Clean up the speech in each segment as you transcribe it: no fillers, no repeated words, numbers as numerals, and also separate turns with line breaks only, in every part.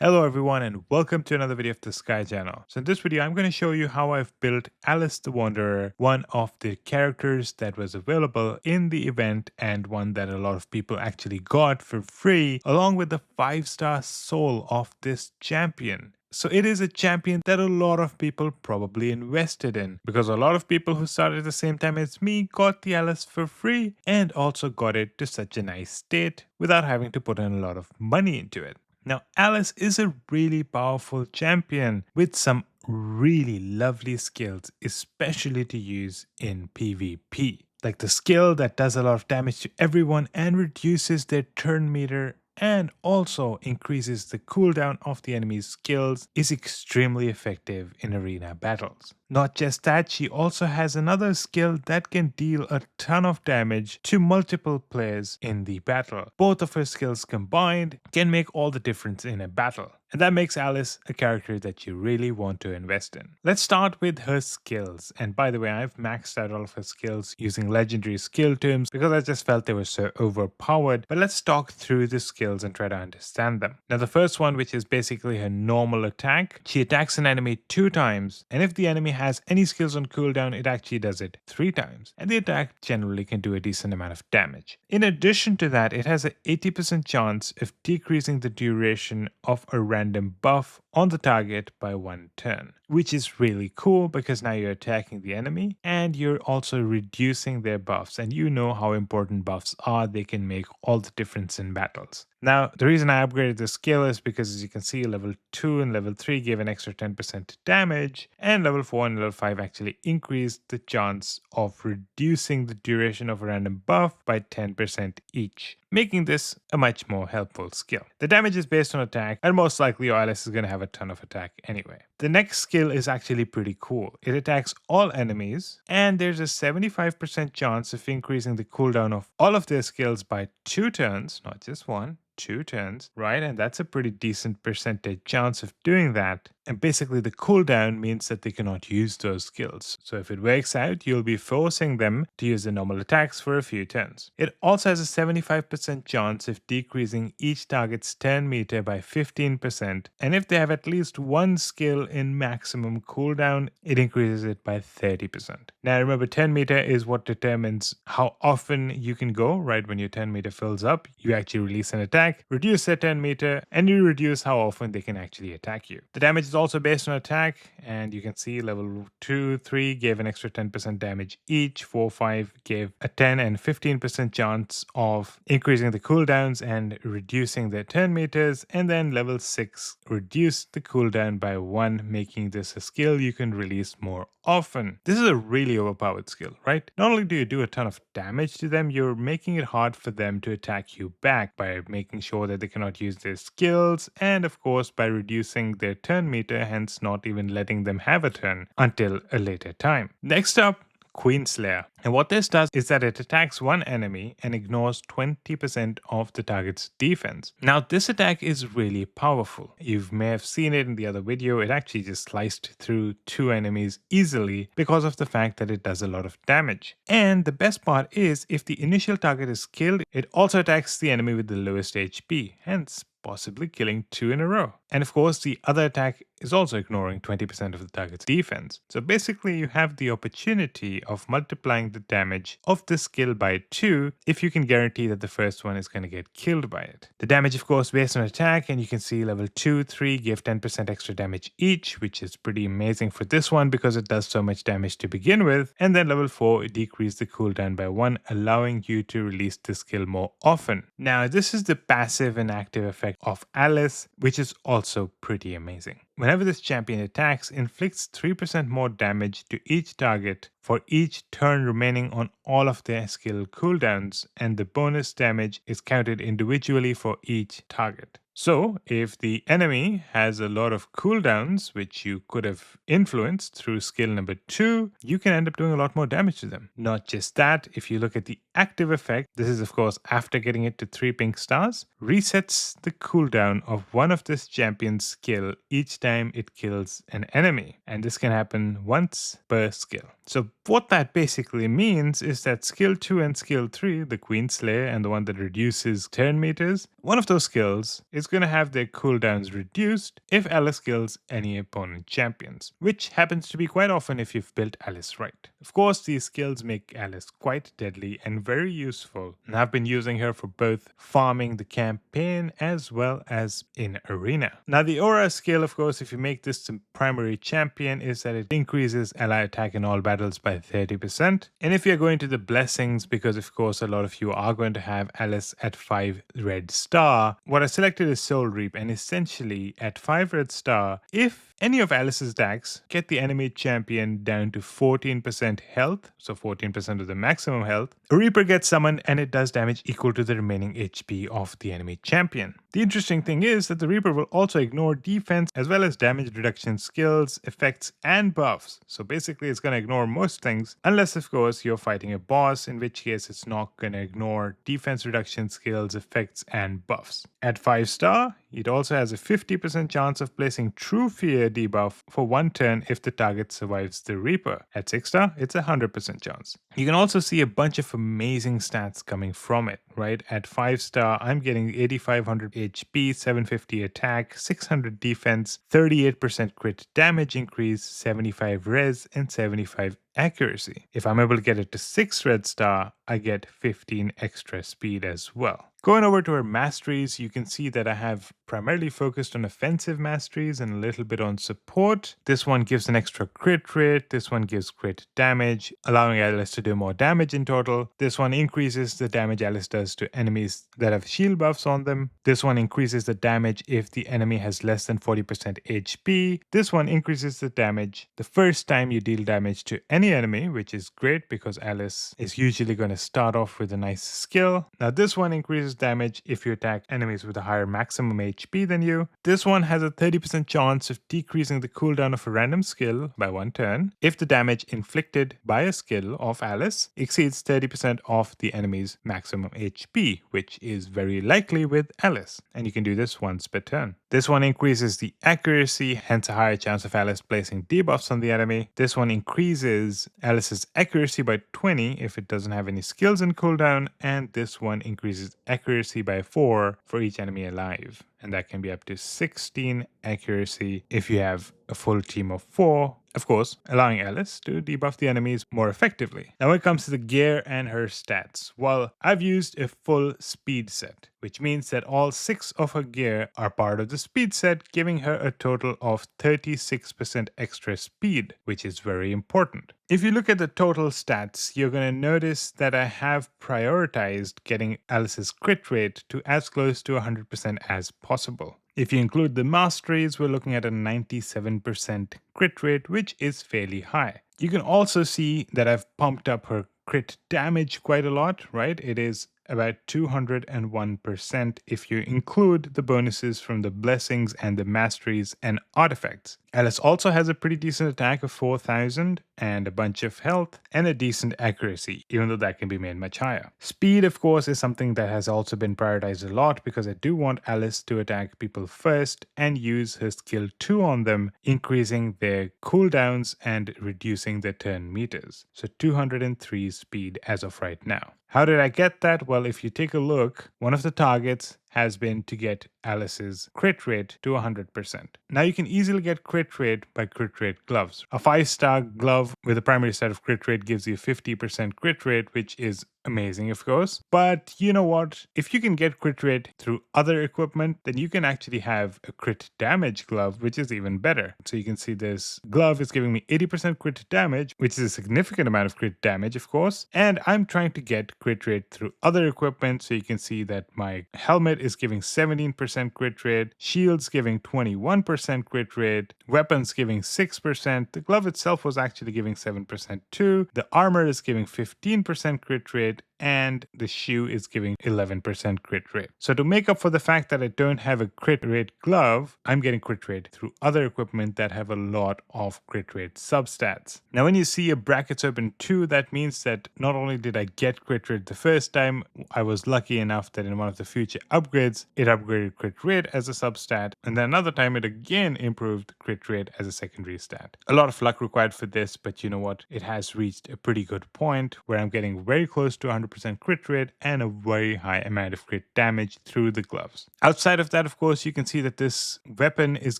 Hello everyone and welcome to another video of the Sky channel. So in this video I'm going to show you how I've built Alice the Wanderer, one of the characters that was available in the event and one that a lot of people actually got for free, along with the 5-star soul of this champion. So it is a champion that a lot of people probably invested in, because a lot of people who started at the same time as me got the Alice for free and also got it to such a nice state without having to put in a lot of money into it. Now, Alice is a really powerful champion with some really lovely skills, especially to use in PvP. Like the skill that does a lot of damage to everyone and reduces their turn meter and also increases the cooldown of the enemy's skills is extremely effective in arena battles. Not just that, she also has another skill that can deal a ton of damage to multiple players in the battle. Both of her skills combined can make all the difference in a battle. And that makes Alice a character that you really want to invest in. Let's start with her skills. And by the way, I've maxed out all of her skills using legendary skill terms because I just felt they were so overpowered. But let's talk through the skills and try to understand them. Now the first one, which is basically her normal attack, she attacks an enemy 2 times. And if the enemy has any skills on cooldown, it actually does it 3 times. And the attack generally can do a decent amount of damage. In addition to that, it has an 80% chance of decreasing the duration of a random buff on the target by 1 turn, which is really cool because now you're attacking the enemy and you're also reducing their buffs, and you know how important buffs are. They can make all the difference in battles. Now, the reason I upgraded the skill is because, as you can see, level 2 and level 3 gave an extra 10% damage, and level 4 and level 5 actually increased the chance of reducing the duration of a random buff by 10% each, making this a much more helpful skill. The damage is based on attack, and most likely your Alice is going to have a ton of attack anyway. The next skill is actually pretty cool. It attacks all enemies, and there's a 75% chance of increasing the cooldown of all of their skills by 2 turns, not just 1. 2 turns, right? And that's a pretty decent percentage chance of doing that. And basically the cooldown means that they cannot use those skills. So if it works out, you'll be forcing them to use the normal attacks for a few turns. It also has a 75% chance of decreasing each target's turn meter by 15%. And if they have at least one skill in maximum cooldown, it increases it by 30%. Now remember, turn meter is what determines how often you can go, right? When your turn meter fills up, you actually release an attack, reduce their turn meter, and you reduce how often they can actually attack you. The damage is also based on attack, and you can see level 2, 3 gave an extra 10% damage each, 4, 5 gave a 10 and 15% chance of increasing the cooldowns and reducing their turn meters, and then level 6 reduced the cooldown by 1, making this a skill you can release more often. This is a really overpowered skill, right? Not only do you do a ton of damage to them, you're making it hard for them to attack you back by making sure that they cannot use their skills, and of course by reducing their turn meter, hence not even letting them have a turn until a later time. Next up, Queenslayer. And what this does is that it attacks one enemy and ignores 20% of the target's defense. Now this attack is really powerful. You may have seen it in the other video. It actually just sliced through 2 enemies easily because of the fact that it does a lot of damage. And the best part is, if the initial target is killed, it also attacks the enemy with the lowest HP, hence possibly killing 2 in a row. And of course, the other attack is also ignoring 20% of the target's defense. So basically, you have the opportunity of multiplying the damage of the skill by 2 if you can guarantee that the first one is going to get killed by it. The damage, of course, based on attack, and you can see level 2, 3 give 10% extra damage each, which is pretty amazing for this one because it does so much damage to begin with. And then level 4, it decreased the cooldown by 1, allowing you to release the skill more often. Now, this is the passive and active effect of Alice, which is also pretty amazing. Whenever this champion attacks, inflicts 3% more damage to each target for each turn remaining on all of their skill cooldowns, and the bonus damage is counted individually for each target. So, if the enemy has a lot of cooldowns, which you could have influenced through skill number 2, you can end up doing a lot more damage to them. Not just that, if you look at the active effect, this is of course after getting it to 3 pink stars, resets the cooldown of one of this champion's skill each time it kills an enemy. And this can happen once per skill. So what that basically means is that skill 2 and skill 3, the Queen Slayer and the one that reduces turn meters, one of those skills is going to have their cooldowns reduced if Alice kills any opponent champions, which happens to be quite often if you've built Alice right. Of course, these skills make Alice quite deadly and very useful, and I've been using her for both farming the campaign as well as in arena. Now the aura skill, of course, if you make this the primary champion, is that it increases ally attack in all battles by 30%. And if you're going to the blessings, because of course a lot of you are going to have Alice at 5 red star, what I selected is Soul Reap, and essentially at 5 red star, if any of Alice's attacks get the enemy champion down to 14% health, so 14% of the maximum health, a Reaper gets summoned and it does damage equal to the remaining HP of the enemy champion. The interesting thing is that the Reaper will also ignore defense as well as damage reduction skills, effects, and buffs. So basically it's going to ignore most things, unless of course you're fighting a boss, in which case it's not going to ignore defense reduction skills, effects, and buffs. At 5 star, it also has a 50% chance of placing True Fear debuff for 1 turn if the target survives the Reaper. At 6 star, it's a 100% chance. You can also see a bunch of amazing stats coming from it, right? At 5 star, I'm getting 8500 HP, 750 attack, 600 defense, 38% crit damage increase, 75 res, and 75 accuracy. If I'm able to get it to 6 red star, I get 15 extra speed as well. Going over to our masteries, you can see that I have primarily focused on offensive masteries and a little bit on support. This one gives an extra crit rate. This one gives crit damage, allowing Alice to do more damage in total. This one increases the damage Alice does to enemies that have shield buffs on them. This one increases the damage if the enemy has less than 40% HP. This one increases the damage the first time you deal damage to any enemy, which is great because Alice is usually going to start off with a nice skill. Now this one increases damage if you attack enemies with a higher maximum HP than you. This one has a 30% chance of decreasing the cooldown of a random skill by 1 turn if the damage inflicted by a skill of Alice exceeds 30% of the enemy's maximum HP, which is very likely with Alice, and you can do this once per turn. This one increases the accuracy, hence a higher chance of Alice placing debuffs on the enemy. This one increases Alice's accuracy by 20 if it doesn't have any skills in cooldown, and this one increases accuracy by 4 for each enemy alive. And that can be up to 16 accuracy if you have a full team of 4, of course, allowing Alice to debuff the enemies more effectively. Now when it comes to the gear and her stats, well, I've used a full speed set, which means that all 6 of her gear are part of the speed set, giving her a total of 36% extra speed, which is very important. If you look at the total stats, you're going to notice that I have prioritized getting Alice's crit rate to as close to 100% as possible. If you include the masteries, we're looking at a 97% crit rate, which is fairly high. You can also see that I've pumped up her crit damage quite a lot, right? It is about 201% if you include the bonuses from the blessings and the masteries and artifacts. Alice also has a pretty decent attack of 4000 and a bunch of health and a decent accuracy, even though that can be made much higher. Speed, of course, is something that has also been prioritized a lot because I do want Alice to attack people first and use her skill 2 on them, increasing their cooldowns and reducing their turn meters. So 203 speed as of right now. How did I get that? Well, if you take a look, one of the targets has been to get Alice's crit rate to 100%. Now you can easily get crit rate by crit rate gloves. A 5-star glove with a primary set of crit rate gives you 50% crit rate, which is amazing, of course. But you know what? If you can get crit rate through other equipment, then you can actually have a crit damage glove, which is even better. So you can see this glove is giving me 80% crit damage, which is a significant amount of crit damage, of course. And I'm trying to get crit rate through other equipment. So you can see that my helmet is giving 17% crit rate, shields giving 21% crit rate, weapons giving 6%. The glove itself was actually giving 7% too. The armor is giving 15% crit rate, and the shoe is giving 11% crit rate. So to make up for the fact that I don't have a crit rate glove, I'm getting crit rate through other equipment that have a lot of crit rate substats. Now when you see a brackets open 2, that means that not only did I get crit rate the first time, I was lucky enough that in one of the future upgrades, it upgraded crit rate as a substat, and then another time it again improved crit rate as a secondary stat. A lot of luck required for this, but you know what? It has reached a pretty good point where I'm getting very close to 100% crit rate and a very high amount of crit damage through the gloves. Outside of that, of course, you can see that this weapon is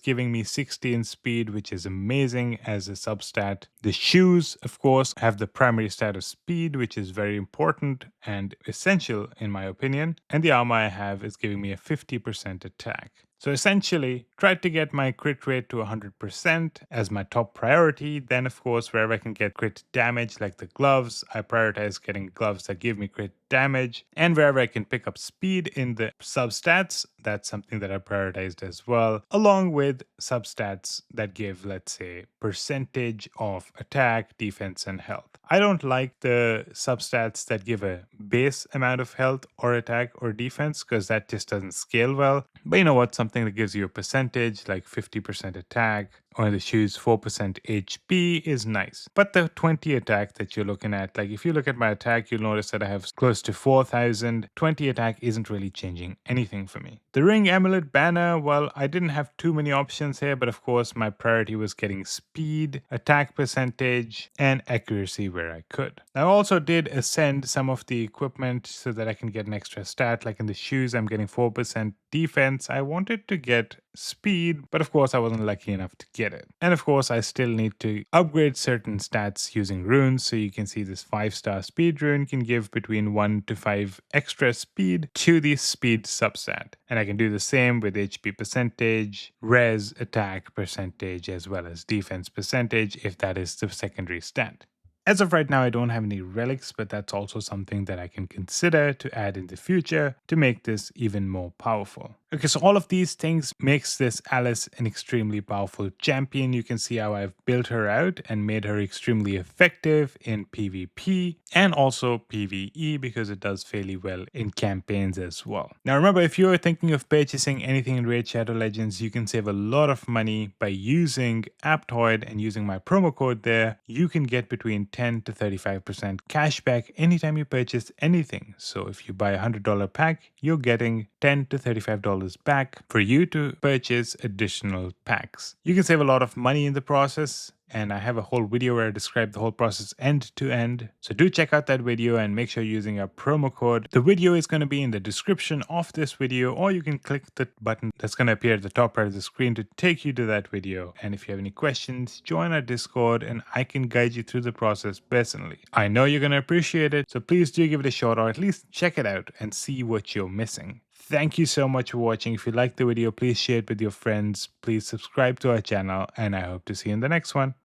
giving me 60 in speed, which is amazing as a substat. The shoes, of course, have the primary stat of speed, which is very important and essential in my opinion. And the armor I have is giving me a 50% attack. So essentially, tried to get my crit rate to 100% as my top priority. Then, of course, wherever I can get crit damage, like the gloves, I prioritize getting gloves that give me crit damage. And wherever I can pick up speed in the substats, that's something that I prioritized as well, along with substats that give, let's say, percentage of attack, defense, and health. I don't like the substats that give a base amount of health or attack or defense because that just doesn't scale well. But you know what? Something that gives you a percentage like 50% attack or in the shoes 4% HP is nice. But the 20 attack that you're looking at, like if you look at my attack, you'll notice that I have close to 4,000. 20 attack isn't really changing anything for me. The ring amulet banner, well, I didn't have too many options here, but of course my priority was getting speed, attack percentage, and accuracy where I could. I also did ascend some of the equipment so that I can get an extra stat. Like in the shoes, I'm getting 4% defense. I wanted to get speed, but of course I wasn't lucky enough to get it. And of course I still need to upgrade certain stats using runes. So you can see this 5-star speed rune can give between 1 to 5 extra speed to the speed substat. And I can do the same with HP percentage, res, attack percentage, as well as defense percentage if that is the secondary stat. As of right now, I don't have any relics, but that's also something that I can consider to add in the future to make this even more powerful. Okay, so all of these things makes this Alice an extremely powerful champion. You can see how I've built her out and made her extremely effective in PvP and also PvE because it does fairly well in campaigns as well. Now remember, if you're thinking of purchasing anything in Raid Shadow Legends, you can save a lot of money by using Aptoide and using my promo code there. You can get between 10 to 35% cash back anytime you purchase anything. So if you buy a $100 pack, you're getting $10 to $35 back for you to purchase additional packs. You can save a lot of money in the process, and I have a whole video where I describe the whole process end to end. So do check out that video and make sure you're using our promo code. The video is going to be in the description of this video, or you can click the button that's going to appear at the top right of the screen to take you to that video. And if you have any questions, join our Discord and I can guide you through the process personally. I know you're going to appreciate it, so please do give it a shot or at least check it out and see what you're missing. Thank you so much for watching. If you liked the video, please share it with your friends. Please subscribe to our channel, and I hope to see you in the next one.